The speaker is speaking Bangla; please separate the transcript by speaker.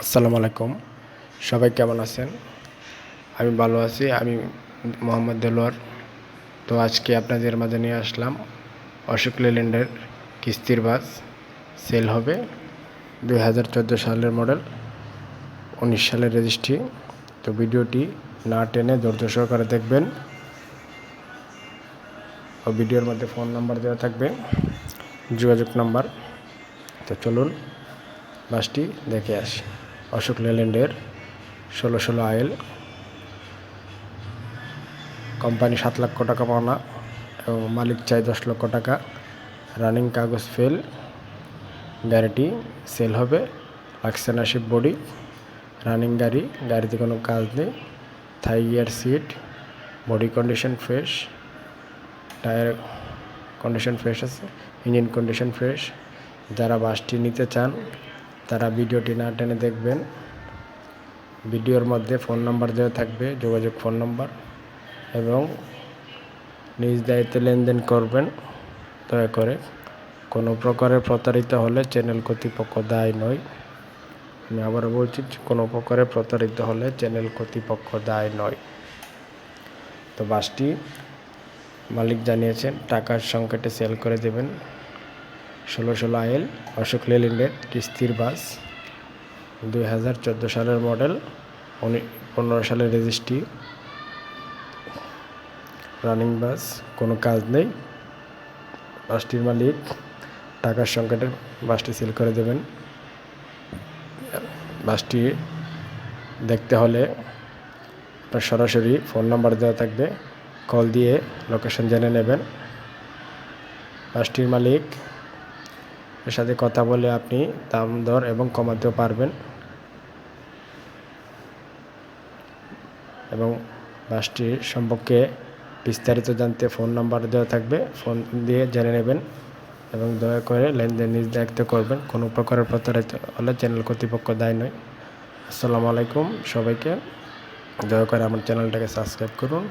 Speaker 1: আসসালামু আলাইকুম। সবাই কেমন আছেন? আমি ভালো আছি। আমি মোহাম্মদ দেলোয়ার। তো আজকে আপনাদের মাঝে নিয়ে আসলাম অশোক লেল্যান্ডের কিস্তির বাস সেল হবে। 2014 সালের মডেল, 19 সালের রেজিস্ট্রি। তো ভিডিওটি না টেনে ধৈর্য সহকারে দেখবেন। ও ভিডিওর মধ্যে ফোন নাম্বার দেওয়া থাকবে, যোগাযোগ নাম্বার। তো চলুন বাসটি দেখে আসি। অশোক লেল্যান্ডের 16 আইএল, কোম্পানি 7 লক্ষ টাকা পাওনা এবং মালিক চাই 10 লক্ষ টাকা। রানিং কাগজ ফেল, গাড়িটি সেল হবে। লাগছে না শিপ বডি, রানিং গাড়ি, গাড়িতে কোনো কাজ নেই। থাই gear seat, body condition fresh, tyre condition fresh আছে, ইঞ্জিন কন্ডিশন ফ্রেশ। যারা বাসটি নিতে চান তারা ভিডিওটি না টেনে দেখবেন। ভিডিওর মধ্যে ফোন নাম্বার দেওয়া থাকবে, যোগাযোগ ফোন নাম্বার, এবং নিজ দায়িত্বে লেনদেন করবেন। দয়া করে কোনো প্রকারের প্রতারিত হলে চ্যানেল কর্তৃপক্ষ দায়ী নয়। আমি আবারও বলছি, কোনো প্রকারে প্রতারিত হলে চ্যানেল কর্তৃপক্ষ দায়ী নয়। তো বাসটি মালিক জানিয়েছেন টাকার সংকটে সেল করে দেবেন। 16 আইএল অশোক লেল্যান্ডের কিস্তির বাস, 2014 সালের মডেল, 15 সালের রেজিস্ট্রি, রানিং বাস, কোনো কাজ নেই। বাসটির মালিক টাকার সংকটে বাসটি সেল করে দেবেন। বাসটি দেখতে হলে আপনার সরাসরি ফোন নাম্বার দেওয়া থাকবে, কল দিয়ে লোকেশন জেনে নেবেন। বাসটির মালিক এর সাথে কথা বলে আপনি দাম দর এবং কমাতেও পারবেন। এবং বাসটির সম্পর্কে বিস্তারিত জানতে ফোন নাম্বার দেওয়া থাকবে, ফোন দিয়ে জেনে নেবেন। এবং দয়া করে লেনদেন নিজ দায়িত্ব করবেন। কোনো প্রকারের প্রতারিত হলে চ্যানেল কর্তৃপক্ষ দায়ী নয়। আসসালামু আলাইকুম সবাইকে। দয়া করে আমার চ্যানেলটাকে সাবস্ক্রাইব করুন।